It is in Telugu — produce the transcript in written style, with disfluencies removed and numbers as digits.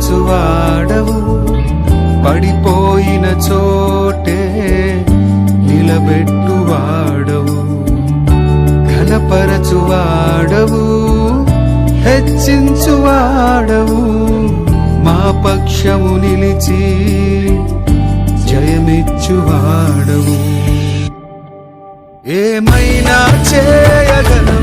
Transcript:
స్థిరపరచువాడవు, పడిపోయిన చోటే నిలబెట్టువాడవు, ఘనపరచువాడవు, హెచ్చించువాడవు, మా పక్షము నిలిచి జయమిచ్చువాడవు. ఏమైనా చేయగలవు